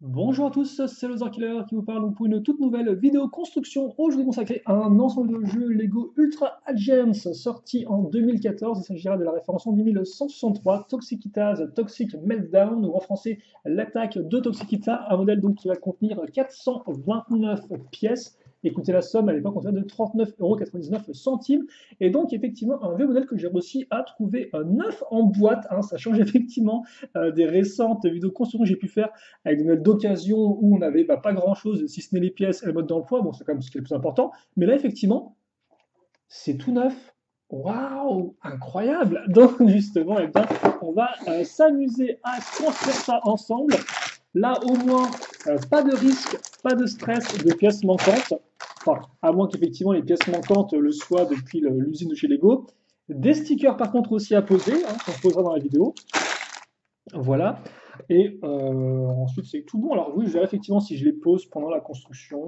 Bonjour à tous, c'est le Killer qui vous parle donc pour une toute nouvelle vidéo construction aujourd'hui consacrée à un ensemble de jeux Lego Ultra Agents sorti en 2014. Il s'agira de la référence en 10163 Toxicitaz Toxic Meltdown ou en français l'attaque de Toxicita, un modèle donc qui va contenir 429 pièces. Écoutez la somme à l'époque on était de 39,99 €. Et donc effectivement un vieux modèle que j'ai réussi à trouver neuf en boîte, hein. Ça change effectivement des récentes vidéos construction que j'ai pu faire avec des modèles d'occasion où on n'avait pas grand-chose, si ce n'est les pièces et le mode d'emploi. Bon, c'est quand même ce qui est le plus important. Mais là, effectivement, c'est tout neuf. Waouh, incroyable. Donc justement, eh bien, on va s'amuser à construire ça ensemble. Là, au moins, pas de risque, pas de stress de pièces manquantes. Enfin, à moins qu'effectivement les pièces manquantes le soient depuis l'usine de chez Lego. Des stickers par contre aussi à poser, hein, qu'on posera dans la vidéo. Voilà. Et ensuite, c'est tout bon. Alors oui, je verrai effectivement si je les pose pendant la construction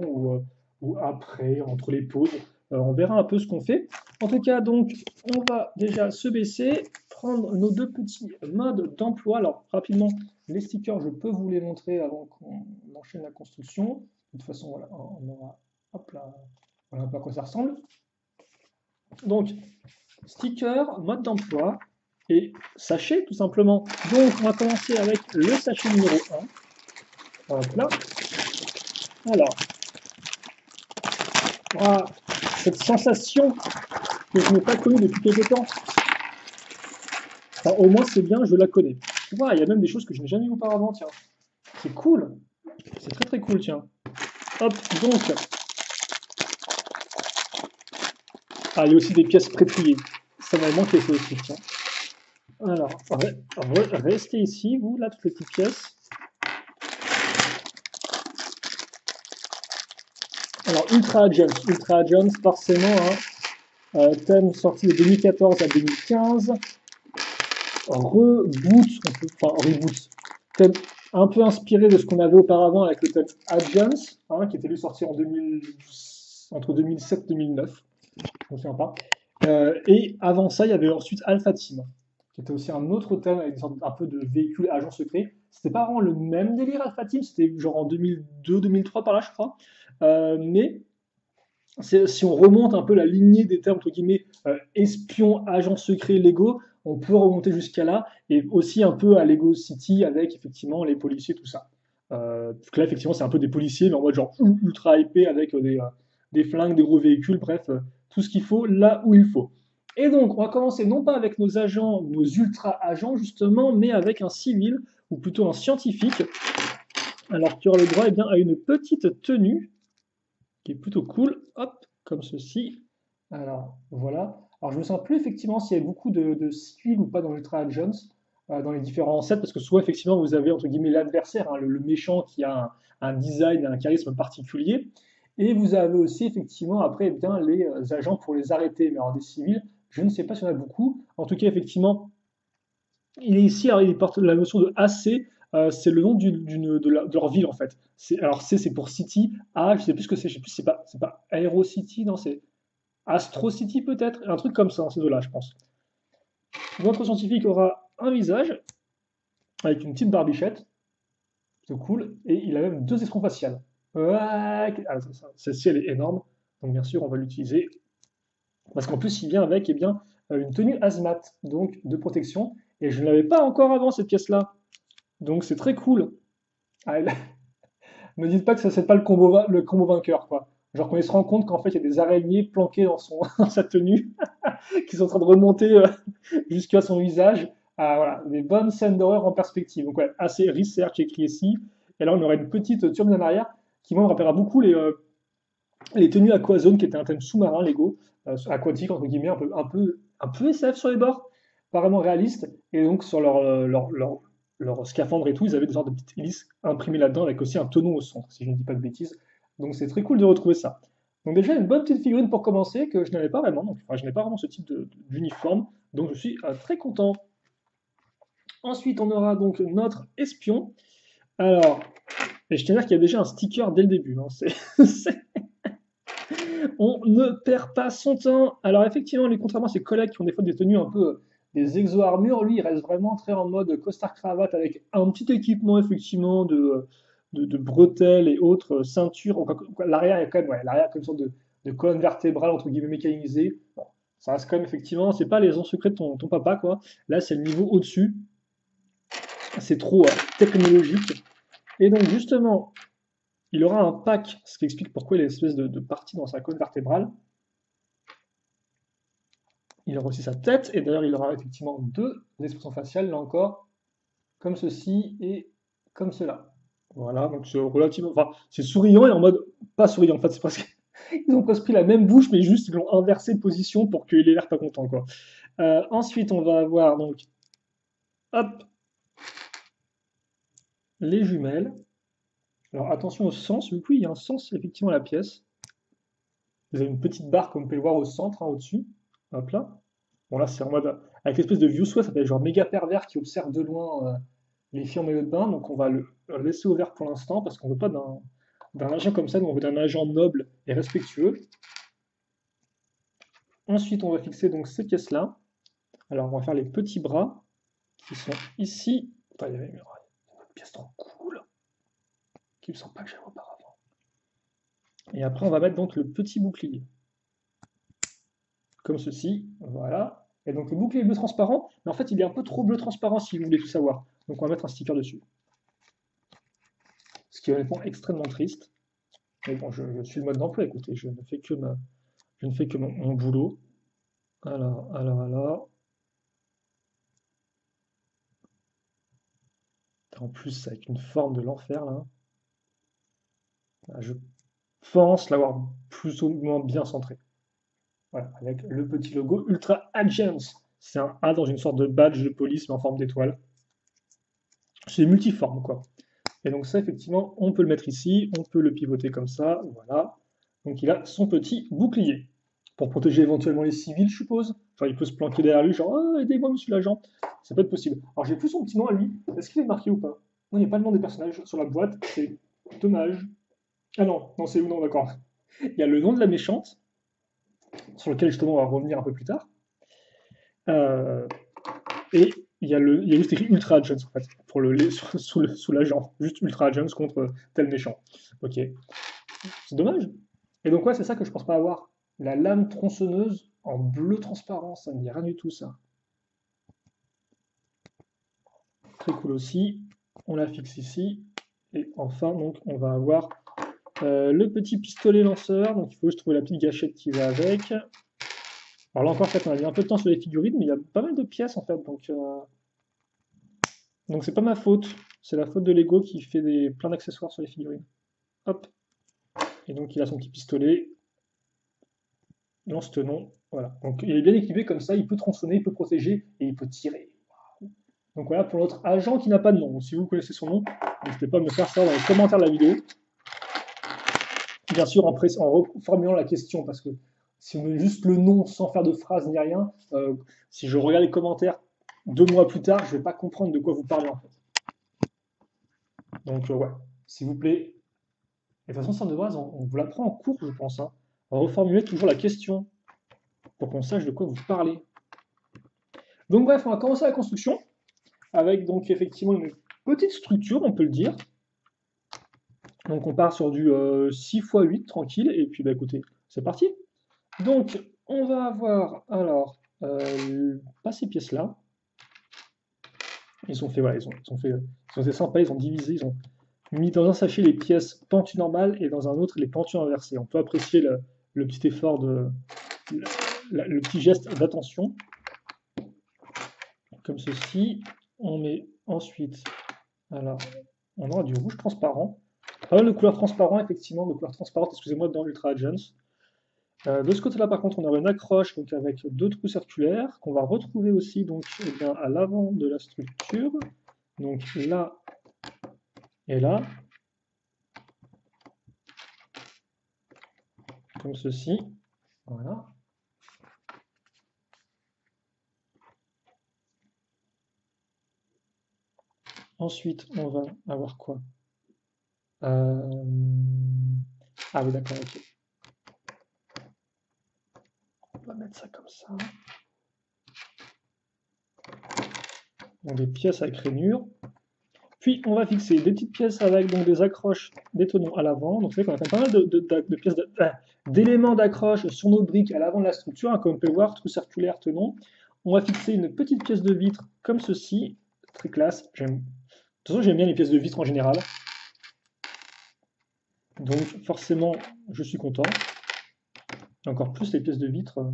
ou après, entre les pauses. On verra un peu ce qu'on fait. En tout cas, donc, on va déjà se baisser, prendre nos deux petits modes d'emploi. Alors, rapidement, les stickers, je peux vous les montrer avant qu'on enchaîne la construction. De toute façon, voilà, on aura, hop là, voilà un peu à quoi ça ressemble. Donc, sticker, mode d'emploi et sachet tout simplement. Donc on va commencer avec le sachet numéro 1. Hop là. Alors, voilà, cette sensation que je n'ai pas connue depuis quelques temps. Enfin, au moins c'est bien, je la connais. Tu vois, il y a même des choses que je n'ai jamais vues auparavant, tiens. C'est cool. C'est très très cool, tiens. Hop, donc. Ah, il y a aussi des pièces pré-pliées. Ça m'a manqué ça aussi, tiens. Alors, restez ici, vous, là, toutes les petites pièces. Alors, Ultra Agents, forcément, hein, thème sorti de 2014 à 2015. Reboot, thème un peu inspiré de ce qu'on avait auparavant avec le thème Agents, hein, qui était lui sorti en 2000, entre 2007 et 2009. Je me souviens pas. Et avant ça, il y avait ensuite Alpha Team, qui était aussi un autre thème avec un peu de véhicules agents secrets. C'était pas vraiment le même délire Alpha Team, c'était genre en 2002-2003 par là, je crois. Mais si on remonte un peu la lignée des termes, entre guillemets, espion, agent secret, Lego, on peut remonter jusqu'à là, et aussi un peu à Lego City avec effectivement les policiers, tout ça. Parce que là, effectivement, c'est un peu des policiers, mais en mode genre ultra hypé avec des flingues, des gros véhicules, bref, tout ce qu'il faut là où il faut. Et donc, on va commencer non pas avec nos agents, nos ultra agents justement, mais avec un civil, ou plutôt un scientifique, alors qui aura le droit eh bien, à une petite tenue qui est plutôt cool, hop, comme ceci. Alors, voilà. Alors, je me sens plus effectivement s'il y a beaucoup de civils ou pas dans Ultra Agents, dans les différents sets, parce que soit effectivement vous avez entre guillemets l'adversaire, hein, le méchant qui a un design, un charisme particulier, et vous avez aussi effectivement après eh bien les agents pour les arrêter. Mais alors des civils, je ne sais pas s'il y en a beaucoup. En tout cas, effectivement, il est ici, alors il porte la notion de AC, c'est le nom de leur ville en fait. Alors C c'est pour City, A je sais plus ce que c'est, je sais plus, c'est pas Aero City, non c'est Astro City peut-être, un truc comme ça, dans ces deux-là je pense. Notre scientifique aura un visage avec une petite barbichette, c'est cool, et il a même deux expressions faciales. Ah, celle-ci elle est énorme, donc bien sûr on va l'utiliser, parce qu'en plus il vient avec eh bien, une tenue hazmat, donc de protection, et je ne l'avais pas encore avant cette pièce-là. Donc c'est très cool. Ah, me dites pas que ça c'est pas le combo vainqueur quoi. Genre quand il se rend compte qu'en fait il y a des araignées planquées dans dans sa tenue qui sont en train de remonter jusqu'à son visage. Ah, voilà, des bonnes scènes d'horreur en perspective. Donc ouais, assez research écrit ici. Et là on aurait une petite turbine en arrière qui moi me rappellera beaucoup les tenues Aquazone qui étaient un thème sous-marin Lego, aquatique entre guillemets, un peu SF sur les bords, pas vraiment réaliste. Et donc sur leur scaphandre et tout, ils avaient des sortes de petites hélices imprimées là-dedans avec aussi un tonneau au centre, si je ne dis pas de bêtises. Donc c'est très cool de retrouver ça. Donc déjà une bonne petite figurine pour commencer que je n'avais pas vraiment, donc, enfin, je n'ai pas vraiment ce type d'uniforme, donc je suis très content. Ensuite on aura donc notre espion. Alors, et je tiens à dire qu'il y a déjà un sticker dès le début, hein, on ne perd pas son temps. Alors effectivement, contrairement à ses collègues qui ont des fois des tenues un peu des exo-armures, lui il reste vraiment très en mode costard cravate avec un petit équipement effectivement de bretelles et autres, ceintures. L'arrière, il y a quand même, ouais, l'arrière, comme une sorte de colonne vertébrale, entre guillemets, mécanisée. Bon, ça reste quand même, effectivement, c'est pas les ans secrets de ton papa, quoi. Là, c'est le niveau au-dessus. C'est trop technologique. Et donc, justement, il aura un pack, ce qui explique pourquoi il y a une espèce de partie dans sa colonne vertébrale. Il aura aussi sa tête, et d'ailleurs, il aura effectivement deux expressions faciales, là encore, comme ceci et comme cela. Voilà, donc c'est relativement. Enfin, c'est souriant et en mode. Pas souriant, en fait, c'est presque. Ils ont presque pris la même bouche, mais juste ils l'ont inversé de position pour qu'il ait l'air pas content, quoi. Ensuite, on va avoir donc. Hop, les jumelles. Alors attention au sens, du coup, il y a un sens effectivement à la pièce. Vous avez une petite barre, comme vous pouvez le voir au centre, hein, au-dessus. Hop là. Bon, là, c'est en mode. Avec l'espèce de view sweat, ça s'appelle genre méga pervers qui observe de loin les filles en maillot de bain. Donc, on va le laisser ouvert pour l'instant parce qu'on veut pas d'un agent comme ça, donc on veut d'un agent noble et respectueux. Ensuite, on va fixer donc ces pièces-là. Alors, on va faire les petits bras qui sont ici. Attends, il y avait une pièce trop cool qui me semble pas que j'avais auparavant. Et après, on va mettre donc le petit bouclier. Comme ceci, voilà. Et donc le bouclier est bleu transparent, mais en fait il est un peu trop bleu transparent si vous voulez tout savoir. Donc on va mettre un sticker dessus. Ce qui est honnêtement extrêmement triste. Mais bon, je suis le mode d'emploi, écoutez, je ne fais que, je ne fais que mon boulot. Alors. En plus, avec une forme de l'enfer là. Je pense l'avoir plus ou moins bien centré. Voilà, avec le petit logo Ultra Agents. C'est un A dans une sorte de badge de police, mais en forme d'étoile. C'est multiforme, quoi. Et donc ça, effectivement, on peut le mettre ici, on peut le pivoter comme ça, voilà. Donc il a son petit bouclier. Pour protéger éventuellement les civils, je suppose. Enfin, il peut se planquer derrière lui, genre ah, aidez-moi, monsieur l'agent. Ça peut être possible. Alors j'ai plus son petit nom à lui. Est-ce qu'il est marqué ou pas? Non, il n'y a pas le nom des personnages sur la boîte. C'est dommage. Ah non, non, c'est où? Non, d'accord. Il y a le nom de la méchante, sur lequel justement on va revenir un peu plus tard. Euh, et il y a juste écrit Ultra Agents en fait, pour sous l'agent. Juste Ultra Agents contre tel méchant. Ok. C'est dommage. Et donc, ouais, c'est ça que je pense pas avoir. La lame tronçonneuse en bleu transparent, ça ne dit rien du tout, ça. Très cool aussi. On la fixe ici. Et enfin, donc, on va avoir le petit pistolet lanceur. Donc, il faut juste trouver la petite gâchette qui va avec. Alors là encore, en fait, on a mis un peu de temps sur les figurines, mais il y a pas mal de pièces, en fait. Donc c'est pas ma faute. C'est la faute de Lego qui fait plein d'accessoires sur les figurines. Hop. Et donc, il a son petit pistolet. Lance-tenon. Voilà. Donc, il est bien équipé comme ça. Il peut tronçonner, il peut protéger et il peut tirer. Donc voilà pour notre agent qui n'a pas de nom. Si vous connaissez son nom, n'hésitez pas à me faire ça dans les commentaires de la vidéo. Bien sûr, en reformulant la question, parce que si on met juste le nom sans faire de phrase ni rien, si je regarde les commentaires 2 mois plus tard, je ne vais pas comprendre de quoi vous parlez en fait. Donc ouais, s'il vous plaît. Et de toute façon, ça de base, on vous l'apprend en cours, je pense. Hein. Reformulez toujours la question pour qu'on sache de quoi vous parlez. Donc bref, on va commencer la construction avec donc effectivement une petite structure, on peut le dire. Donc on part sur du 6 x 8 tranquille, et puis bah écoutez, c'est parti. Donc on va avoir alors pas ces pièces-là. Ils ont fait, voilà, ils ont fait sympa, ils ont divisé, ils ont mis dans un sachet les pièces pentues normales et dans un autre les pentues inversées. On peut apprécier le petit effort le petit geste d'attention. Comme ceci. On met ensuite, alors, on aura du rouge transparent. Pas mal de couleurs transparentes, effectivement, de couleurs transparentes, excusez-moi, dans Ultra Agents. De ce côté-là, par contre, on aura une accroche donc, avec 2 trous circulaires qu'on va retrouver aussi donc, eh bien, à l'avant de la structure. Donc là et là. Comme ceci. Voilà. Ensuite, on va avoir quoi? Ah oui, d'accord, ok. On va mettre ça comme ça. Donc des pièces avec rainure. Puis on va fixer des petites pièces avec donc, des accroches, des tenons à l'avant. Donc vous savez qu'on a fait pas mal de pièces d'éléments d'accroche sur nos briques à l'avant de la structure, hein, comme on peut voir, trou circulaire, tenon. On va fixer une petite pièce de vitre comme ceci, très classe. De toute façon, j'aime bien les pièces de vitre en général. Donc forcément, je suis content. Et encore plus les pièces de vitre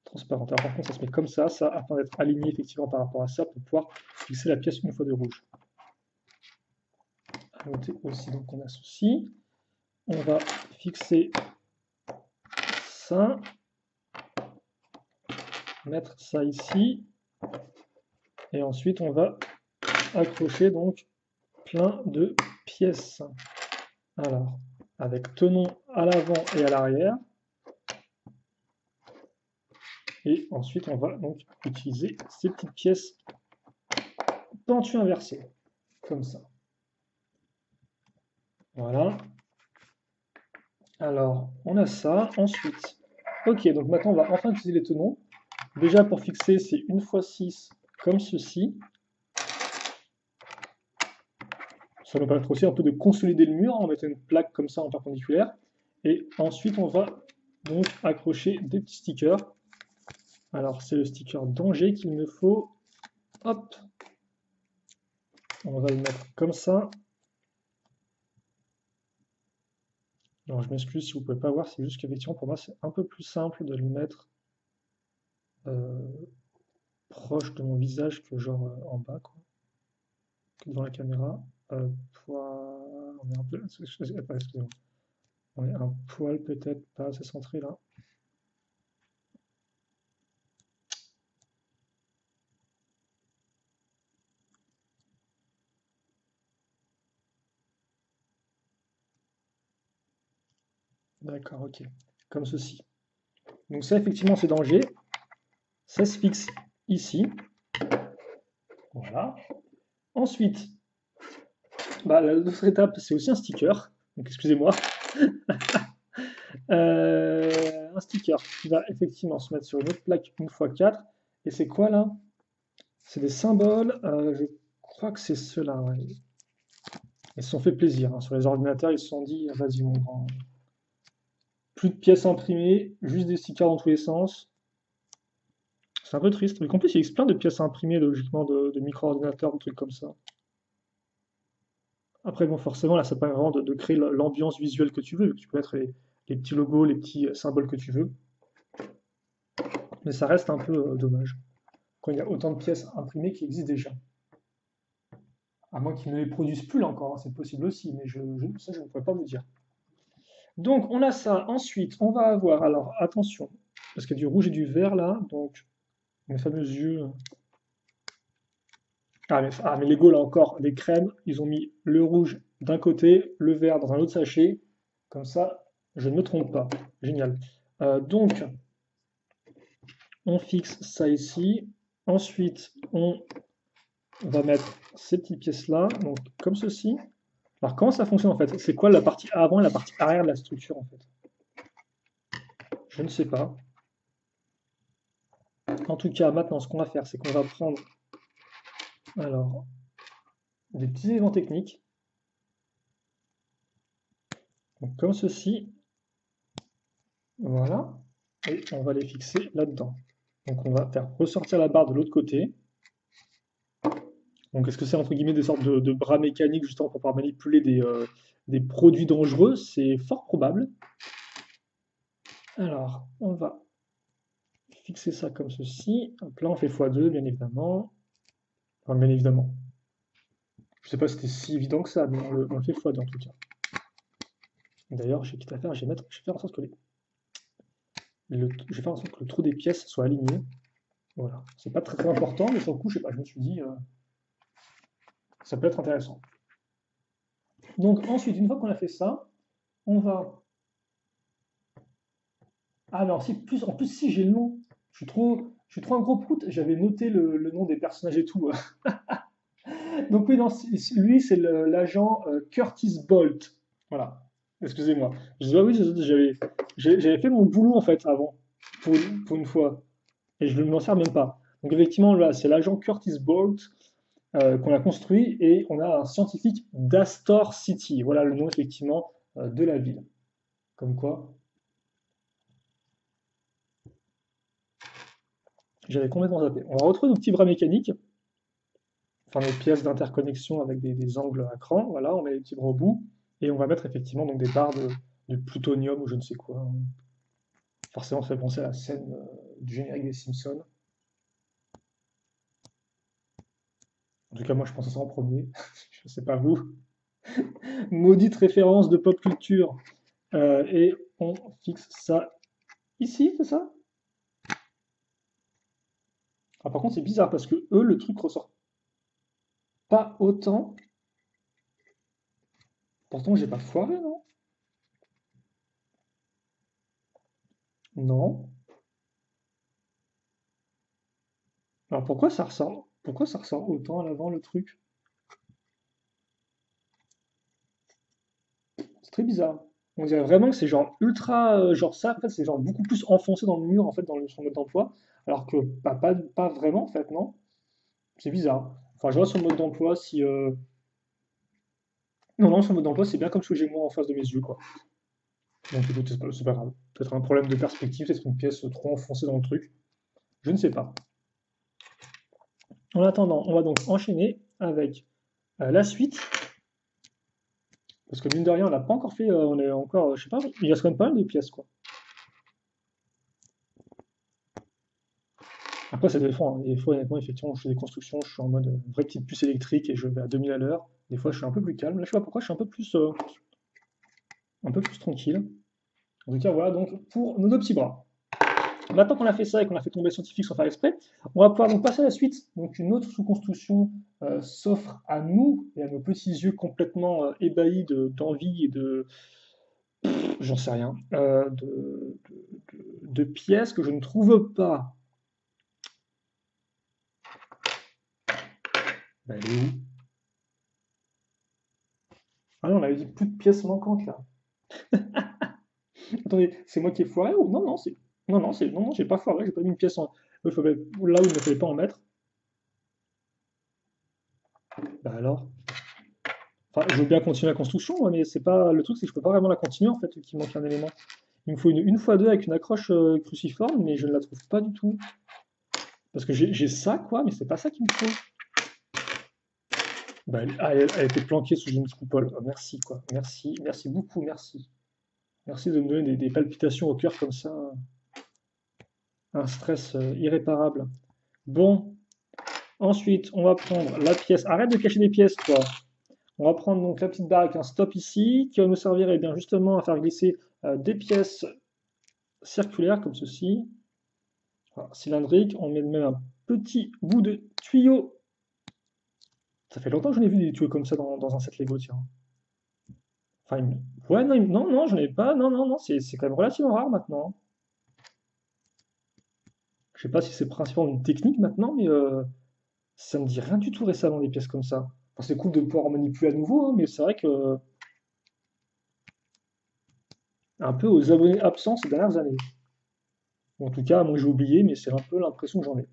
transparentes. Alors par contre, ça se met comme ça afin d'être aligné effectivement par rapport à ça, pour pouvoir fixer la pièce une fois de rouge. À noter aussi, donc on a ceci. On va fixer ça, mettre ça ici, et ensuite on va accrocher donc plein de pièces. Alors, avec tenon à l'avant et à l'arrière. Et ensuite, on va donc utiliser ces petites pièces pentues inversées, comme ça. Voilà. Alors, on a ça. Ensuite, ok, donc maintenant, on va enfin utiliser les tenons. Déjà, pour fixer, c'est 1x6, comme ceci. Ça nous permettra aussi un peu de consolider le mur en mettant une plaque comme ça en perpendiculaire. Et ensuite, on va donc accrocher des petits stickers. Alors, c'est le sticker danger qu'il me faut. Hop. On va le mettre comme ça. Alors, je m'excuse si vous ne pouvez pas voir, c'est juste qu'effectivement, pour moi, c'est un peu plus simple de le mettre proche de mon visage que genre en bas, quoi, que devant la caméra. On est un peu... Excusez-moi. On est un poil peut-être pas assez centré là. D'accord, ok. Comme ceci. Donc ça, effectivement, c'est danger. Ça se fixe ici. Voilà. Ensuite, l'autre étape, c'est aussi un sticker. Donc excusez-moi. Un sticker qui va effectivement se mettre sur une autre plaque 1x4. Et c'est quoi là? C'est des symboles. Je crois que c'est ceux-là. Ouais. Ils se sont fait plaisir. Hein. Sur les ordinateurs, ils se sont dit, vas-y mon grand. Plus de pièces imprimées, juste des stickers dans tous les sens. C'est un peu triste. Mais en plus, il existe plein de pièces imprimées, logiquement, de micro-ordinateurs, de trucs comme ça. Après, bon, forcément, là, ça permet vraiment de créer l'ambiance visuelle que tu veux. Tu peux mettre les petits logos, les petits symboles que tu veux. Mais ça reste un peu dommage quand il y a autant de pièces imprimées qui existent déjà. À moins qu'ils ne les produisent plus là encore, hein, c'est possible aussi, mais ça je ne pourrais pas vous dire. Donc on a ça. Ensuite, on va avoir, alors attention, parce qu'il y a du rouge et du vert là, donc mes fameux yeux. Mais Lego là encore, les crèmes, ils ont mis le rouge d'un côté, le vert dans un autre sachet, comme ça, je ne me trompe pas. Génial. Donc, on fixe ça ici. Ensuite, on va mettre ces petites pièces là, donc comme ceci. Alors comment ça fonctionne en fait? C'est quoi la partie avant et la partie arrière de la structure en fait? Je ne sais pas. En tout cas, maintenant, ce qu'on va faire, c'est qu'on va prendre alors des petits éléments techniques, donc comme ceci, voilà, et on va les fixer là-dedans. Donc on va faire ressortir la barre de l'autre côté. Donc est-ce que c'est entre guillemets des sortes de bras mécaniques justement pour pouvoir manipuler des produits dangereux? C'est fort probable. Alors, on va fixer ça comme ceci. Hop là, on fait x2, bien évidemment. Enfin, bien évidemment. Je sais pas si c'était si évident que ça, mais on le fait x2 en tout cas. D'ailleurs, j'ai quitte à faire, je vais faire en sorte que je vais faire en sorte que le trou des pièces soit aligné. Voilà. C'est pas très, très important, mais sur le coup, je sais pas, je me suis dit, ça peut être intéressant. Donc ensuite, une fois qu'on a fait ça, on va. Ah non, en plus, si j'ai le nom, je suis trop un gros prout, j'avais noté le nom des personnages et tout. Donc oui, non, lui, c'est l'agent Curtis Bolt. Voilà. Excusez-moi. Je dis, ah oui, j'avais fait mon boulot en fait avant, pour une fois. Et je ne m'en sers même pas. Donc effectivement, là, c'est l'agent Curtis Bolt. qu'on a construit et on a un scientifique d'Astor City. Voilà le nom effectivement de la ville. Comme quoi, j'avais complètement zappé. On va retrouver nos petits bras mécaniques, enfin nos pièces d'interconnexion avec des angles à cran. Voilà, on met les petits bras au bout et on va mettre effectivement donc des barres de plutonium ou je ne sais quoi. Forcément, ça fait penser à la scène du générique des Simpsons. En tout cas, moi, je pense à ça en premier. Je ne sais pas vous. Maudite référence de pop culture. Et on fixe ça ici, c'est ça? Ah, par contre, c'est bizarre parce que eux, le truc ressort pas autant. Pourtant, j'ai pas foiré, non? Non. Alors pourquoi ça ressort autant à l'avant le truc? C'est très bizarre. On dirait vraiment que c'est genre ultra, genre ça, en fait, c'est genre beaucoup plus enfoncé dans le mur, en fait, sur le mode d'emploi, alors que pas vraiment, en fait, non? C'est bizarre. Enfin, je vois sur le mode d'emploi si. Non, non, sur le mode d'emploi, c'est bien comme ce que j'ai moi en face de mes yeux, quoi. Donc écoute, c'est pas grave. Peut-être un problème de perspective, peut-être une pièce trop enfoncée dans le truc. Je ne sais pas. En attendant, on va donc enchaîner avec la suite. Parce que mine de rien, on n'a pas encore fait. On est encore. Je sais pas, il reste quand même pas mal de pièces, quoi. Après, ça dépend, hein. Des fois, honnêtement, effectivement, je fais des constructions, je suis en mode vraie petite puce électrique et je vais à 2000 à l'heure. Des fois, je suis un peu plus calme. Là, je sais pas pourquoi, je suis un peu plus tranquille. En tout cas, voilà donc pour nos deux petits bras. Maintenant qu'on a fait ça et qu'on a fait tomber le scientifique sans faire exprès, on va pouvoir donc passer à la suite. Donc une autre sous-construction s'offre à nous et à nos petits yeux complètement ébahis d'envie et de, j'en sais rien, de pièces que je ne trouve pas. Ben, elle est où? Ah non, on avait dit plus de pièces manquantes là. Attendez, c'est moi qui ai foiré ou non, non, c'est. Non, non, non, non, j'ai pas foiré, j'ai pas mis une pièce là où il ne fallait pas en mettre. Bah alors. Enfin, je veux bien continuer la construction, moi, mais c'est pas. Le truc, c'est que je peux pas vraiment la continuer en fait, qu'il manque un élément. Il me faut une fois deux avec une accroche cruciforme, mais je ne la trouve pas du tout. Parce que j'ai ça, quoi, mais c'est pas ça qu'il me faut. Bah, elle était planquée sous une coupole. Ah, merci, quoi. Merci, merci beaucoup, merci. Merci de me donner des palpitations au cœur comme ça. Un stress irréparable. Bon, ensuite, on va prendre la pièce. Arrête de cacher des pièces, toi. On va prendre donc la petite barre avec un stop ici, qui va nous servir eh bien, justement à faire glisser des pièces circulaires comme ceci. Voilà, cylindrique. On met même un petit bout de tuyau. Ça fait longtemps que je n'ai vu des tuyaux comme ça dans un set Lego, tiens. Enfin, ouais, non, non, non, je n'en ai pas. Non, non, non, c'est quand même relativement rare maintenant. Je sais pas si c'est principalement une technique maintenant, mais ça me dit rien du tout récemment des pièces comme ça. Enfin, c'est cool de pouvoir en manipuler à nouveau, hein, mais c'est vrai que un peu aux abonnés absents ces dernières années. Ou en tout cas, moi j'ai oublié, mais c'est un peu l'impression que j'en ai.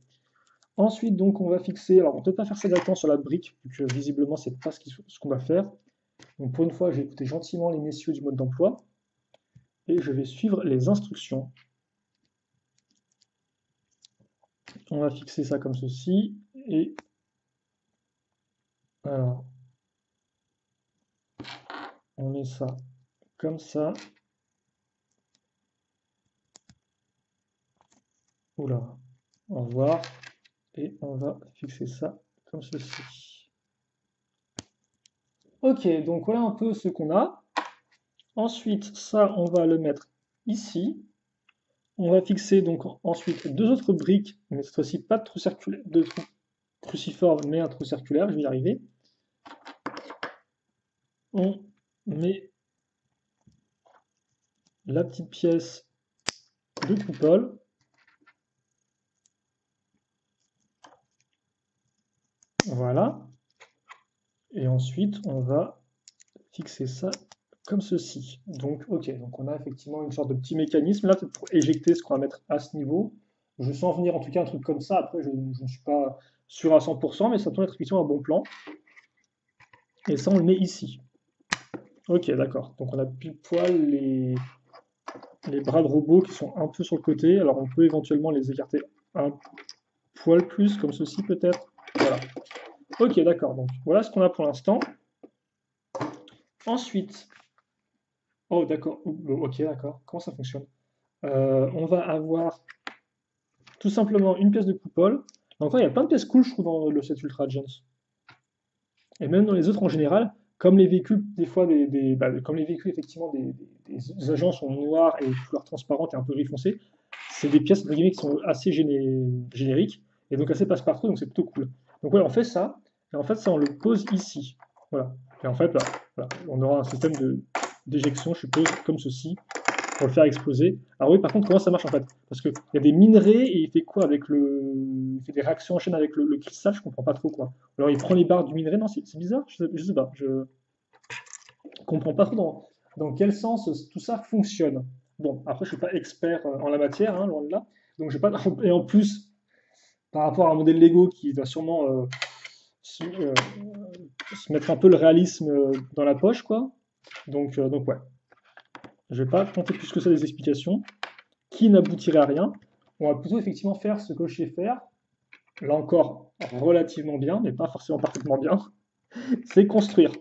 Ensuite, donc, on va fixer. Alors, on ne peut pas faire ça directement sur la brique, vu que visiblement, c'est pas ce qu'on va faire. Donc, pour une fois, j'ai écouté gentiment les messieurs du mode d'emploi et je vais suivre les instructions. On va fixer ça comme ceci et alors, on met ça comme ça. Oula, au revoir. Et on va fixer ça comme ceci. Ok, donc voilà un peu ce qu'on a. Ensuite, ça, on va le mettre ici. On va fixer donc ensuite deux autres briques, mais cette fois-ci pas de trou circulaire, de trou cruciforme, mais un trou circulaire, je vais y arriver. On met la petite pièce de coupole. Voilà. Et ensuite, on va fixer ça comme ceci. Donc, ok, donc on a effectivement une sorte de petit mécanisme là, peut-être pour éjecter ce qu'on va mettre à ce niveau. Je sens venir en tout cas un truc comme ça. Après, je ne suis pas sûr à 100%, mais ça peut être effectivement un bon plan. Et ça, on le met ici. Ok, d'accord. Donc on a pile poil les bras de robot qui sont un peu sur le côté. Alors on peut éventuellement les écarter un poil plus, comme ceci peut-être. Voilà. Ok, d'accord. Donc voilà ce qu'on a pour l'instant. Ensuite, oh d'accord. Ok, d'accord. Comment ça fonctionne? On va avoir tout simplement une pièce de coupole. Encore, il y a plein de pièces cool, je trouve, dans le set Ultra Agents. Et même dans les autres en général, comme les véhicules, des fois, comme les véhicules, effectivement, des agents sont noirs et couleur transparente et un peu gris foncé, c'est des pièces, entre guillemets, qui sont assez génériques et donc assez passe-partout, donc c'est plutôt cool. Donc, ouais, on fait ça, et en fait, ça, on le pose ici. Voilà. Et en fait, bah, voilà, on aura un système d'éjection, je suppose, comme ceci, pour le faire exploser. Alors oui, par contre, comment ça marche en fait? Parce qu'il y a des minerais et il fait quoi avec le... Il fait des réactions en chaîne avec le cristal, je comprends pas trop quoi. Alors il prend les barres du minerai, non, c'est bizarre, je sais pas, je comprends pas trop dans quel sens tout ça fonctionne. Bon, après je suis pas expert en la matière, hein, loin de là, donc je pas... Et en plus, par rapport à un modèle Lego qui va sûrement se mettre un peu le réalisme dans la poche, quoi. Donc ouais, je vais pas tenter plus que ça des explications qui n'aboutirait à rien. On va plutôt effectivement faire ce que je sais faire, là encore relativement bien, mais pas forcément parfaitement bien, c'est construire.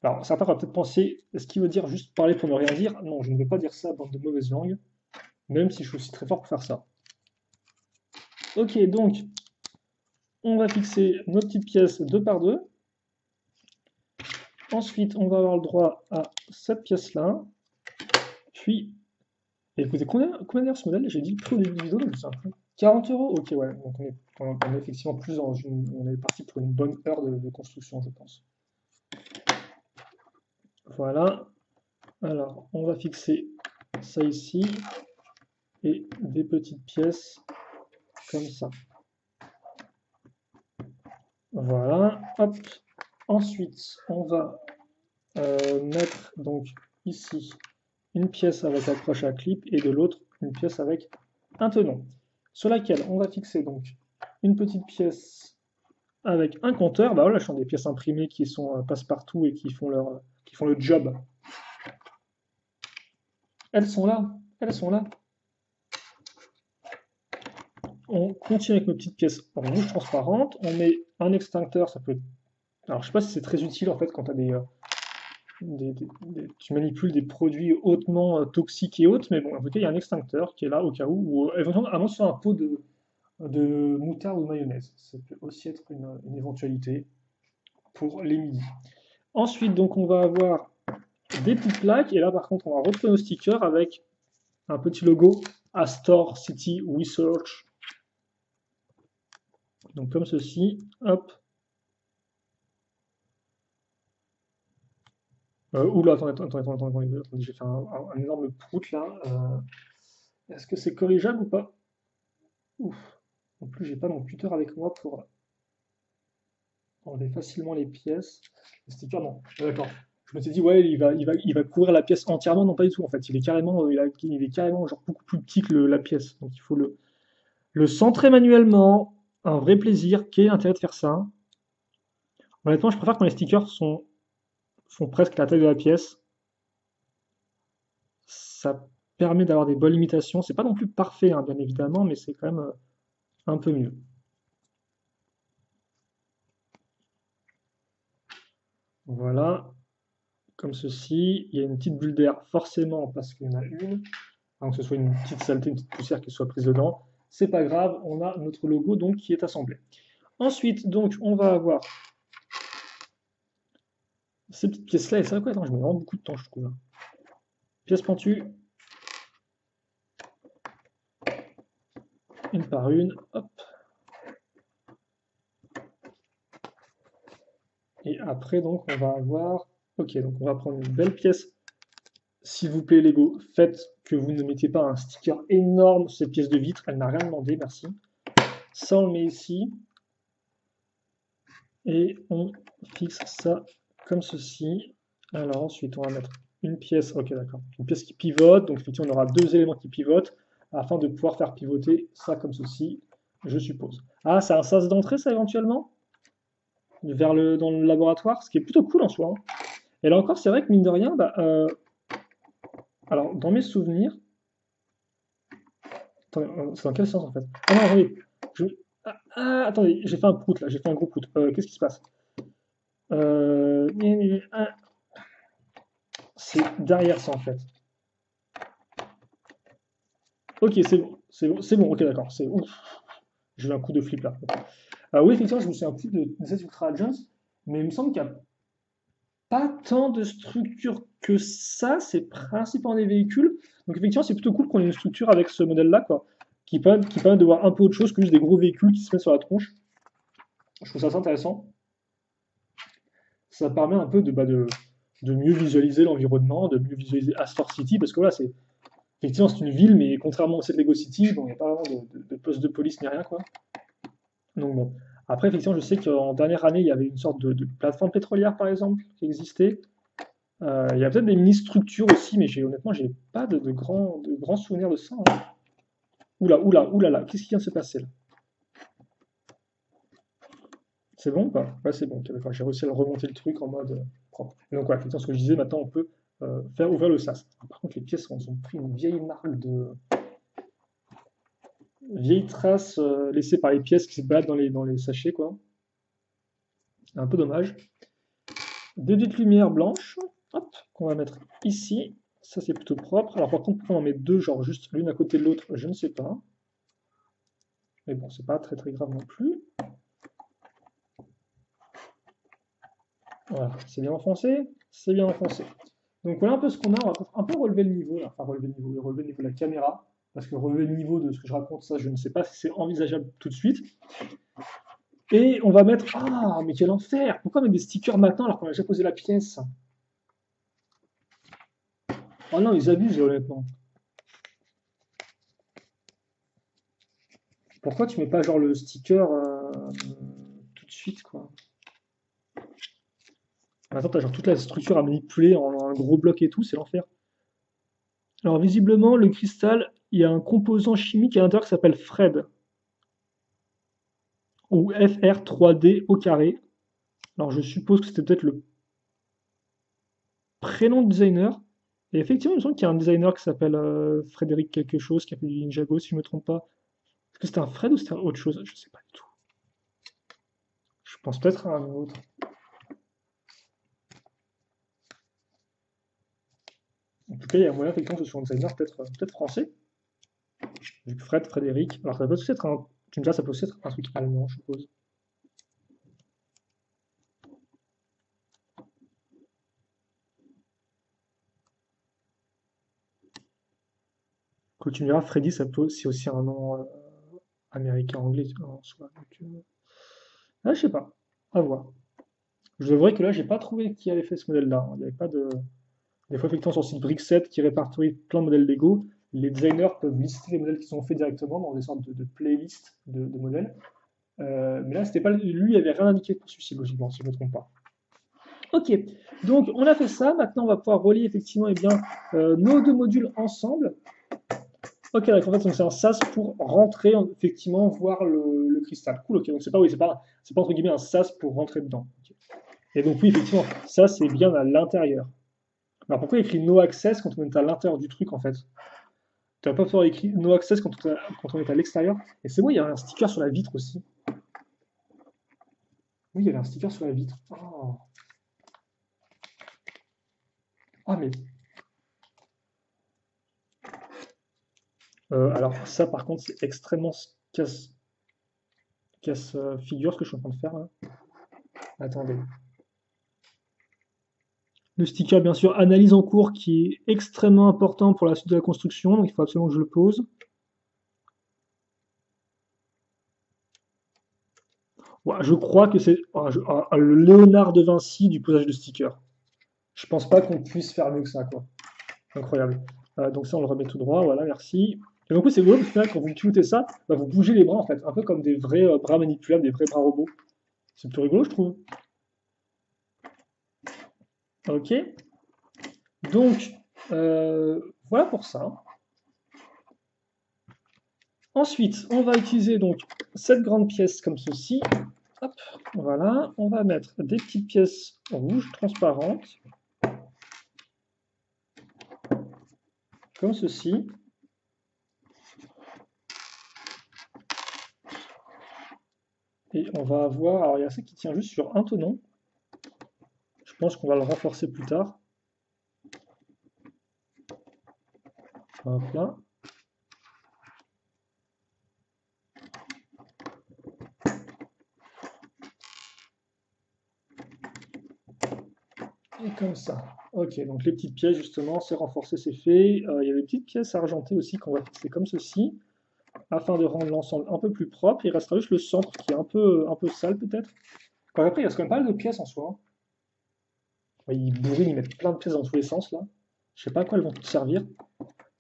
Alors certains vont peut-être penser, est-ce qu'il veut dire juste parler pour ne rien dire? Non, je ne veux pas dire ça, bande de mauvaise langue, même si je suis aussi très fort pour faire ça. Ok, donc on va fixer nos petites pièces 2 par 2. Ensuite, on va avoir le droit à cette pièce-là. Puis, écoutez, combien d'ailleurs ce modèle? J'ai dit le prix au début de vidéo, donc c'est un peu 40 euros. Ok, ouais, donc on est effectivement plus dans une. On est parti pour une bonne heure de construction, je pense. Voilà. Alors, on va fixer ça ici et des petites pièces comme ça. Voilà. Hop. Ensuite, on va mettre donc ici une pièce avec accroche à clip et de l'autre une pièce avec un tenon, sur laquelle on va fixer donc une petite pièce avec un compteur. Bah voilà, ce sont des pièces imprimées qui sont passe-partout et qui font le job. Elles sont là, elles sont là. On continue avec nos petites pièces rouges transparentes. On met un extincteur, ça peut. Alors je sais pas si c'est très utile en fait quand tu as tu manipules des produits hautement toxiques et autres, mais bon, en tout cas, il y a un extincteur qui est là au cas où, ou éventuellement, avant sur un pot de moutarde ou de mayonnaise. Ça peut aussi être une éventualité pour les midis. Ensuite, donc, on va avoir des petites plaques, et là, par contre, on va retrouver nos stickers avec un petit logo Astor City Research. Donc, comme ceci, hop. Oula, attendez, j'ai fait un énorme prout là. Est-ce que c'est corrigeable ou pas? Ouf. En plus, j'ai pas mon cutter avec moi pour enlever facilement les pièces. Les stickers, non. D'accord. Je me suis dit, ouais, il va couvrir la pièce entièrement. Non, pas du tout. En fait, il est carrément, il est carrément genre beaucoup plus petit que la pièce. Donc, il faut le centrer manuellement. Un vrai plaisir. Quel est l'intérêt de faire ça? Honnêtement, je préfère quand les stickers font presque la taille de la pièce. Ça permet d'avoir des bonnes limitations. C'est pas non plus parfait, hein, bien évidemment, mais c'est quand même un peu mieux. Voilà, comme ceci. Il y a une petite bulle d'air, forcément, parce qu'il y en a une. Avant que ce soit une petite saleté, une petite poussière qui soit prise dedans. C'est pas grave, on a notre logo donc qui est assemblé. Ensuite, donc, on va avoir ces petites pièces-là. Et c'est vrai quoi, attends, je mets vraiment beaucoup de temps, je trouve. Pièces pointues. Une par une. Hop. Et après, donc, on va avoir. Ok, donc on va prendre une belle pièce. S'il vous plaît, Lego, faites que vous ne mettiez pas un sticker énorme sur cette pièce de vitre. Elle n'a rien demandé, merci. Ça, on le met ici. Et on fixe ça comme ceci. Alors ensuite, on va mettre une pièce, ok d'accord, une pièce qui pivote. Donc effectivement, on aura deux éléments qui pivotent afin de pouvoir faire pivoter ça comme ceci. Je suppose. Ah, c'est un sas d'entrée, ça, éventuellement? Dans le laboratoire, ce qui est plutôt cool en soi, hein. Et là encore, c'est vrai que mine de rien, bah, alors, dans mes souvenirs, attendez, c'est dans quel sens en fait? Ah non, attendez, attendez, j'ai fait un prout là, j'ai fait un gros prout. Qu'est-ce qui se passe? C'est derrière ça en fait. Ok, c'est bon, c'est bon, c'est bon, ok, d'accord, c'est bon. J'ai eu un coup de flip là. Oui, effectivement, je me souviens plus de cette Ultra Agents, mais il me semble qu'il n'y a pas tant de structure que ça, c'est principalement des véhicules. Donc effectivement, c'est plutôt cool qu'on ait une structure avec ce modèle-là, quoi, qui permet de voir un peu autre chose que juste des gros véhicules qui se mettent sur la tronche. Je trouve ça assez intéressant. Ça permet un peu de mieux visualiser l'environnement, de mieux visualiser Astor City, parce que voilà, effectivement, c'est une ville, mais contrairement à cette Lego City, bon, il n'y a pas vraiment de poste de police ni rien, quoi. Donc bon. Après, effectivement, je sais qu'en dernière année, il y avait une sorte de plateforme pétrolière, par exemple, qui existait. Il y a peut-être des mini-structures aussi, mais honnêtement, j'ai pas de grands souvenirs de ça, hein. Oula, oula, oula là, qu'est-ce qui vient de se passer là? C'est bon ou pas? Ouais, c'est bon, ok, d'accord, j'ai réussi à remonter le truc en mode propre. Et donc, ouais, effectivement, ce que je disais, maintenant, on peut faire ouvrir le sas. Par contre, les pièces, elles ont pris une vieille marque vieille trace laissée par les pièces qui se baladent dans les sachets, quoi. C'est un peu dommage. Deux petites lumières blanches, hop, qu'on va mettre ici. Ça, c'est plutôt propre. Alors, par contre, pourquoi on en met deux, genre juste l'une à côté de l'autre, je ne sais pas. Mais bon, c'est pas très très grave non plus. Voilà, c'est bien enfoncé, c'est bien enfoncé. Donc voilà un peu ce qu'on a, on va peut-être un peu relever le niveau, là. Enfin relever le niveau, relever le niveau de la caméra, parce que relever le niveau de ce que je raconte, ça je ne sais pas si c'est envisageable tout de suite. Et on va mettre... Ah, mais quel enfer! Pourquoi mettre des stickers maintenant alors qu'on a déjà posé la pièce? Oh non, ils abusent honnêtement. Pourquoi tu mets pas genre le sticker tout de suite quoi? Maintenant t'as genre toute la structure à manipuler en un gros bloc et tout, c'est l'enfer. Alors visiblement, le cristal, il y a un composant chimique à l'intérieur qui s'appelle Fred, ou FR3D au carré. Alors je suppose que c'était peut-être le prénom de designer. Et effectivement, il me semble qu'il y a un designer qui s'appelle Frédéric quelque chose, qui a fait du Ninjago, si je ne me trompe pas. Est-ce que c'était un Fred ou c'était autre chose? Je ne sais pas du tout. Je pense peut-être à un autre. En tout cas, il y a moyen effectivement que ce soit un designer peut-être français. Du Frédéric. Alors ça peut aussi être un. Tu me dis, ça peut aussi être un truc allemand, je suppose. Quand tu me diras, Freddy, c'est aussi un nom américain anglais en soi. Donc, ah, je sais pas. À voir. Je devrais que là, j'ai pas trouvé qui avait fait ce modèle-là, hein. Il n'y avait pas de. Des fois, effectivement, sur le site Brickset qui répertorie plein de modèles Lego, les designers peuvent lister les modèles qui sont faits directement dans des sortes de playlists de modèles. Mais là, c'était pas lui, il avait rien indiqué pour celui-ci, logiquement, si je ne me trompe pas. Ok, donc on a fait ça. Maintenant, on va pouvoir relier effectivement nos deux modules ensemble. Ok, donc en fait, c'est un sas pour rentrer, effectivement, voir le cristal. Cool, ok, donc c'est pas entre guillemets un sas pour rentrer dedans. Ok. Et donc, oui, effectivement, ça, c'est bien à l'intérieur. Alors pourquoi il écrit no access quand on est à l'intérieur du truc en fait? Tu vas pas pouvoir écrire no access quand on est à l'extérieur. Et c'est bon, il y a un sticker sur la vitre aussi. Oui, il y avait un sticker sur la vitre. Oh. Ah, mais. Alors, ça par contre, c'est extrêmement casse-figure ce que je suis en train de faire là. Attendez. Le sticker, bien sûr, analyse en cours qui est extrêmement important pour la suite de la construction, donc il faut absolument que je le pose. Ouais, je crois que c'est le Léonard de Vinci du posage de sticker. Je pense pas qu'on puisse faire mieux que ça, quoi. Incroyable. Donc ça, on le remet tout droit, voilà, merci. Et donc oui, c'est rigolo parce que là, quand vous pilotez ça, bah, vous bougez les bras en fait, un peu comme des vrais bras manipulables, des vrais bras robots. C'est plutôt rigolo, je trouve. Ok. Donc, voilà pour ça. Ensuite, on va utiliser donc cette grande pièce comme ceci. Hop, voilà. On va mettre des petites pièces rouges transparentes, comme ceci. Et on va avoir, alors il y a ça qui tient juste sur un tenon. Je pense qu'on va le renforcer plus tard. Hop là. Et comme ça. Ok, donc les petites pièces, justement, c'est renforcé, c'est fait. Il y a des petites pièces argentées aussi qu'on va fixer comme ceci, afin de rendre l'ensemble un peu plus propre. Il restera juste le centre qui est un peu sale, peut-être. Quand après, il reste quand même pas mal de pièces en soi. Ouais, ils bourrinent, ils mettent plein de pièces dans tous les sens, là. Je sais pas à quoi elles vont toutes servir.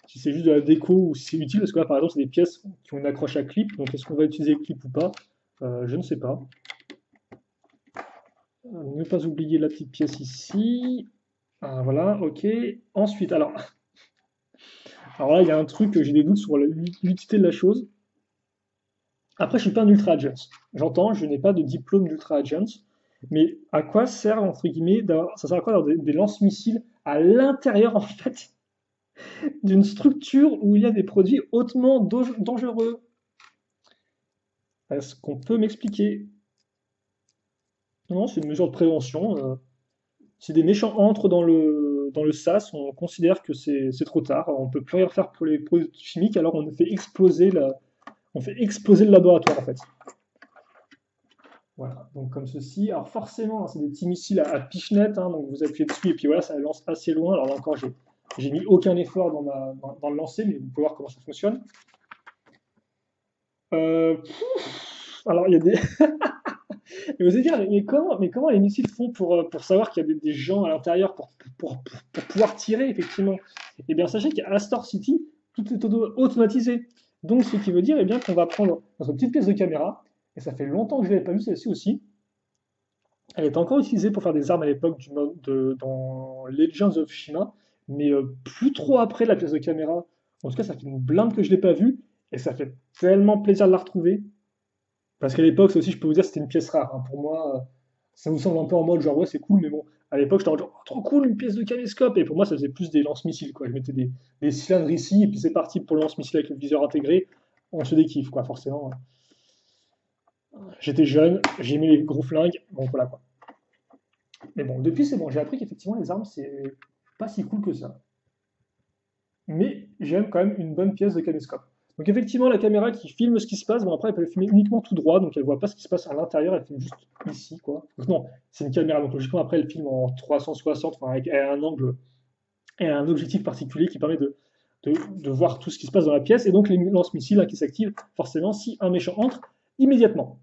Si c'est juste de la déco ou si c'est utile, parce que là, par exemple, c'est des pièces qui ont une accroche à clip, donc est-ce qu'on va utiliser le clip ou pas? Je ne sais pas. Ne pas oublier la petite pièce ici. Ah, voilà, ok. Ensuite, alors là, il y a un truc, j'ai des doutes sur l'utilité de la chose. Après, je suis pas un Ultra Agent. J'entends, je n'ai pas de diplôme d'Ultra Agent. Mais à quoi sert, entre guillemets, ça sert à quoi d'avoir des lance-missiles à l'intérieur, en fait, d'une structure où il y a des produits hautement dangereux? Est-ce qu'on peut m'expliquer? Non, c'est une mesure de prévention. Si des méchants entrent dans le sas, on considère que c'est trop tard. On ne peut plus rien faire pour les produits chimiques, alors on fait exploser le laboratoire, en fait. Voilà, donc comme ceci. Alors forcément, hein, c'est des petits missiles à pichenette, hein, donc vous appuyez dessus et puis voilà, ça lance assez loin. Alors là encore, j'ai mis aucun effort dans le lancer, mais vous pouvez voir comment ça fonctionne. Alors il y a des. Et vous allez dire, mais comment les missiles font pour savoir qu'il y a des gens à l'intérieur pour pouvoir tirer, effectivement? Eh bien, sachez qu'à Astor City, tout est automatisé. Donc, ce qui veut dire eh bien, qu'on va prendre notre petite pièce de caméra, et ça fait longtemps que je ne l'avais pas vue, celle-ci aussi. Elle est encore utilisée pour faire des armes à l'époque dans Legends of Shima, mais plus trop après la pièce de caméra. En tout cas, ça fait une blinde que je ne l'ai pas vue, et ça fait tellement plaisir de la retrouver. Parce qu'à l'époque, ça aussi, je peux vous dire, c'était une pièce rare, hein. Pour moi, ça vous semble un peu en mode genre, ouais, c'est cool, mais bon, à l'époque, j'étais en mode genre, oh, trop cool, une pièce de caméscope. Et pour moi, ça faisait plus des lance-missiles, quoi. Je mettais des cylindres ici, et puis c'est parti pour le lance-missile avec le viseur intégré. On se dékiffe, quoi, forcément. J'étais jeune, j'aimais les gros flingues, donc voilà, quoi. Mais bon, depuis, c'est bon, j'ai appris qu'effectivement, les armes, c'est pas si cool que ça. Mais j'aime quand même une bonne pièce de caméscope. Donc effectivement, la caméra qui filme ce qui se passe, bon après elle peut filmer uniquement tout droit, donc elle voit pas ce qui se passe à l'intérieur, elle filme juste ici, quoi. Donc non, c'est une caméra, donc logiquement après elle filme en 360, enfin avec un angle et un objectif particulier qui permet de voir tout ce qui se passe dans la pièce, et donc les lance-missiles hein, qui s'activent forcément si un méchant entre immédiatement.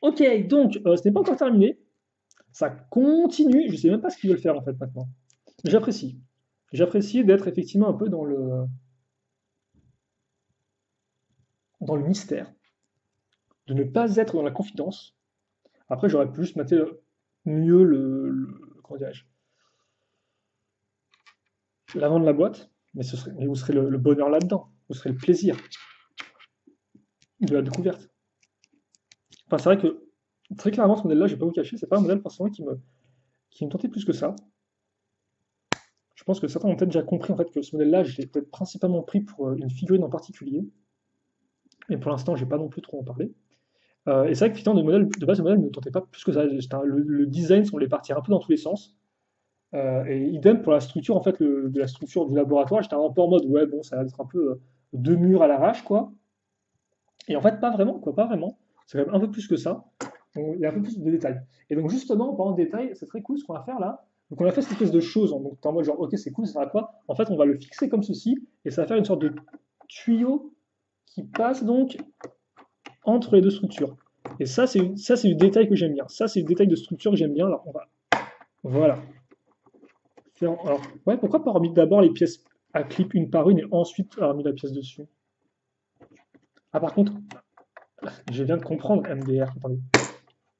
Ok, donc ce n'est pas encore terminé, ça continue, je sais même pas ce qu'ils veulent faire en fait maintenant. J'apprécie. J'apprécie d'être effectivement un peu dans le mystère, de ne pas être dans la confidence. Après, j'aurais pu juste mater mieux comment dirais-je, l'avant de la boîte, mais où serait le bonheur là-dedans? Où serait le plaisir de la découverte? Enfin, c'est vrai que, très clairement, ce modèle-là, je vais pas vous cacher, c'est pas un modèle forcément qui me tentait plus que ça. Je pense que certains ont peut-être déjà compris en fait que ce modèle-là, je l'ai peut-être principalement pris pour une figurine en particulier. Et pour l'instant, j'ai pas non plus trop en parler. Et c'est vrai que finalement, de base, le modèle ne me tentait pas plus que ça. Le design semblait partir un peu dans tous les sens. Et idem pour la structure, en fait, de la structure du laboratoire, j'étais un peu en mode, ouais, bon, ça va être un peu deux murs à l'arrache, quoi. Et en fait, pas vraiment, quoi, pas vraiment. C'est quand même un peu plus que ça. Donc, il y a un peu plus de détails. Et donc, justement, en parlant de détails, c'est très cool ce qu'on va faire là. Donc, on a fait cette espèce de chose. Hein. Donc, t'es en mode genre, ok, c'est cool, ça sert à quoi? En fait, on va le fixer comme ceci, et ça va faire une sorte de tuyau qui passe donc entre les deux structures. Et ça, c'est du détail que j'aime bien. Ça, c'est du détail de structure que j'aime bien. Alors, on va. Voilà. Alors, ouais, pourquoi pas avoir mis d'abord les pièces à clip une par une et ensuite avoir mis la pièce dessus? Ah, par contre, je viens de comprendre MDR. Attendez.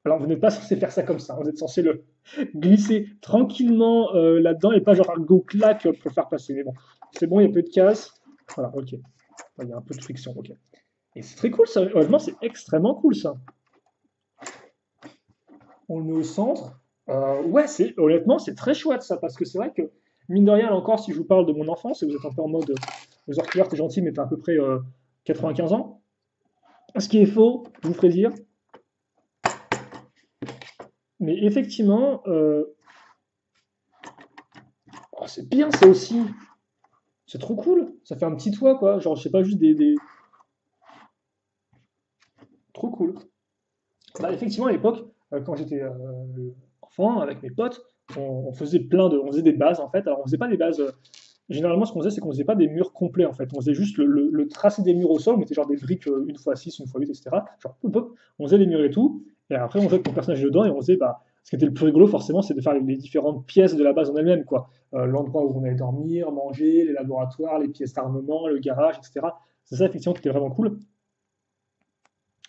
Alors, vous n'êtes pas censé faire ça comme ça. Vous êtes censé le glisser tranquillement là-dedans et pas genre un go clac pour le faire passer. Mais bon, c'est bon, il y a peu de casse. Voilà, ok. Il y a un peu de friction, ok. Et c'est très cool ça, honnêtement, c'est extrêmement cool ça. On le met au centre. Ouais, honnêtement, c'est très chouette ça, parce que c'est vrai que, mine de rien, là encore, si je vous parle de mon enfance, et vous êtes un peu en mode, aux heures couleurs, t'es gentil, mais t'as à peu près 95 ans. Ce qui est faux, je vous ferai dire. Mais effectivement, oh, c'est bien ça aussi. C'est trop cool. Ça fait un petit toit, quoi. Genre, je sais pas, juste Trop cool. Bah, effectivement, à l'époque, quand j'étais enfant, avec mes potes, on faisait on faisait des bases, en fait. Alors, on faisait pas des bases. Généralement, ce qu'on faisait, c'est qu'on faisait pas des murs complets, en fait. On faisait juste le tracé des murs au sol. On mettait genre des briques 1 x 6, 1 x 8, etc. Genre, hop, hop, on faisait les murs et tout. Et après, on jouait avec mon personnage dedans et on faisait, bah, ce qui était le plus rigolo, forcément, c'est de faire les différentes pièces de la base en elle-même, quoi. L'endroit où on allait dormir, manger, les laboratoires, les pièces d'armement, le garage, etc. C'est ça, effectivement, qui était vraiment cool.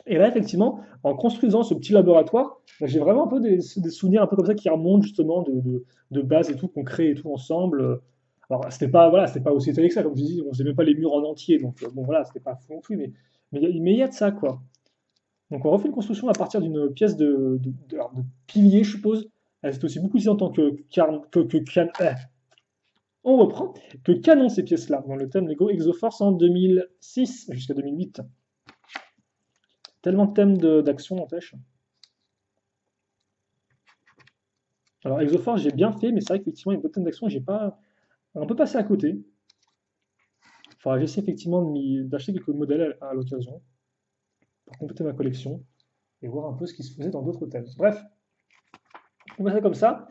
Et là, effectivement, en construisant ce petit laboratoire, bah, j'ai vraiment un peu des souvenirs un peu comme ça qui remontent justement de base et tout, qu'on crée et tout ensemble. Alors, c'était pas aussi étalé que ça, comme je dis, on faisait même pas les murs en entier, donc bon, voilà, c'était pas fou non plus, mais il y a de ça, quoi. Donc, on refait une construction à partir d'une pièce alors, de pilier, je suppose. Elle est aussi beaucoup utilisée en tant on reprend, que canon ces pièces-là, dans le thème Lego Exoforce en 2006 jusqu'à 2008. Tellement de thèmes d'action, n'empêche. Alors, Exoforce, j'ai bien fait, mais c'est vrai qu'effectivement, il y a beaucoup de thèmes d'action, j'ai pas un peu passé à côté. Faudra j'essaie effectivement d'acheter quelques modèles à l'occasion pour compléter ma collection et voir un peu ce qui se faisait dans d'autres thèmes. Bref, on va faire comme ça.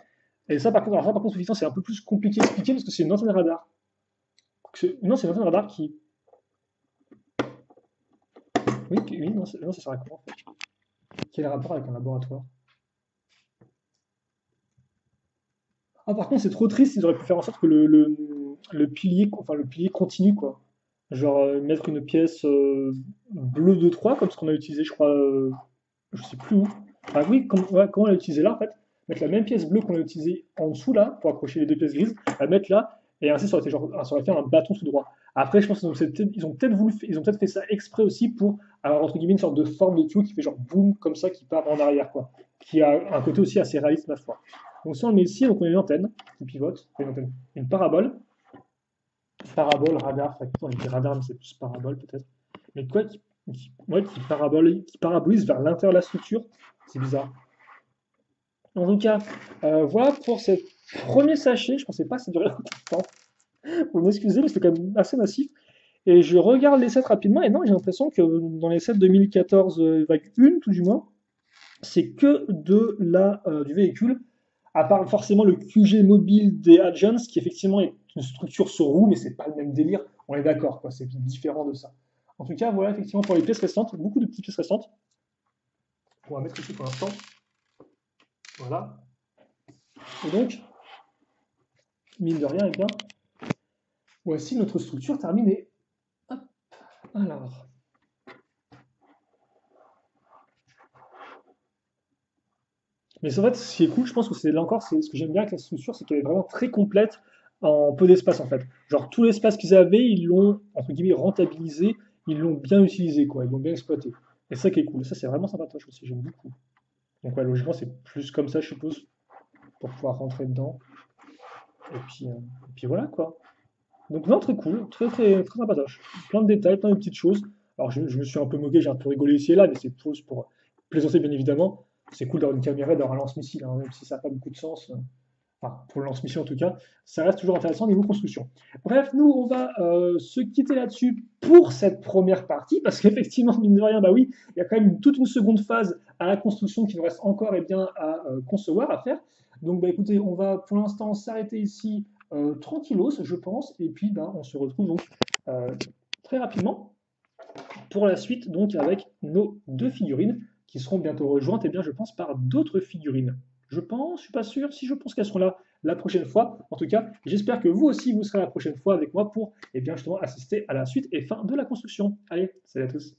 Et ça, par contre, effectivement, c'est un peu plus compliqué à expliquer parce que c'est une antenne radar. Non, c'est une antenne radar qui. Oui, oui, non, ça sert à quoi en fait? Quel rapport avec un laboratoire? Ah, par contre, c'est trop triste, ils auraient pu faire en sorte que le pilier, enfin, le pilier continue, quoi. Genre, mettre une pièce bleue de 3 comme ce qu'on a utilisé, je crois, je sais plus où. Ah oui, ouais, comment on l'a utilisé là, en fait. Mettre la même pièce bleue qu'on a utilisée en dessous, là, pour accrocher les deux pièces grises, la mettre là, et ainsi, ça aurait fait un bâton tout droit. Après, je pense qu'ils ont peut-être fait ça exprès aussi pour avoir, entre guillemets, une sorte de forme de tuyau qui fait genre boum, comme ça, qui part en arrière, quoi. Qui a un côté aussi assez réaliste, ma foi. Donc ça, on le met ici, donc on a une antenne qui pivote, une parabole, radar, enfin, on dit radar, mais c'est plus parabole peut-être. Mais quoi ouais, qui parabolise vers l'intérieur de la structure, c'est bizarre. En tout cas, voilà pour ce premier sachet. Je ne pensais pas que ça durait autant de temps. Vous m'excusez, mais c'était quand même assez massif. Et je regarde les sets rapidement, et non, j'ai l'impression que dans les sets 2014 vague 1, tout du moins, c'est que du véhicule, à part forcément le QG mobile des Agents, qui effectivement est une structure sur roue, mais c'est pas le même délire, on est d'accord, quoi, c'est différent de ça. En tout cas, voilà, effectivement, pour les pièces restantes, beaucoup de petites pièces restantes. On va mettre ici pour l'instant. Voilà. Et donc, mine de rien, eh bien, voici notre structure terminée. Hop, alors. Mais en fait, ce qui est cool, je pense que c'est là encore, c'est ce que j'aime bien avec la structure, c'est qu'elle est vraiment très complète en peu d'espace en fait. Genre tout l'espace qu'ils avaient, ils l'ont entre guillemets rentabilisé, ils l'ont bien utilisé quoi, ils l'ont bien exploité. Et ça qui est cool, ça c'est vraiment sympatoche aussi, j'aime beaucoup. Donc ouais, logiquement c'est plus comme ça je suppose pour pouvoir rentrer dedans. Et puis voilà quoi. Donc non, très cool, très sympatoche. Plein de détails, plein de petites choses. Alors je me suis un peu moqué, j'ai un peu rigolé ici et là, mais c'est plus pour plaisanter bien évidemment. C'est cool d'avoir une caméra, d'avoir un lance-missile, hein, même si ça n'a pas beaucoup de sens. Enfin, pour le lance-mission en tout cas, ça reste toujours intéressant niveau construction. Bref, nous, on va se quitter là-dessus pour cette première partie, parce qu'effectivement, mine de rien, bah oui, il y a quand même toute une seconde phase à la construction qui nous reste encore bien, à concevoir, à faire. Donc, bah, écoutez, on va pour l'instant s'arrêter ici tranquillos, je pense, et puis bah, on se retrouve donc euh, très rapidement pour la suite, donc avec nos deux figurines qui seront bientôt rejointes, et bien, je pense, par d'autres figurines. Je pense, je suis pas sûr, si je pense qu'elles seront là la prochaine fois. En tout cas, j'espère que vous aussi, vous serez la prochaine fois avec moi pour, bien, justement, assister à la suite et fin de la construction. Allez, salut à tous.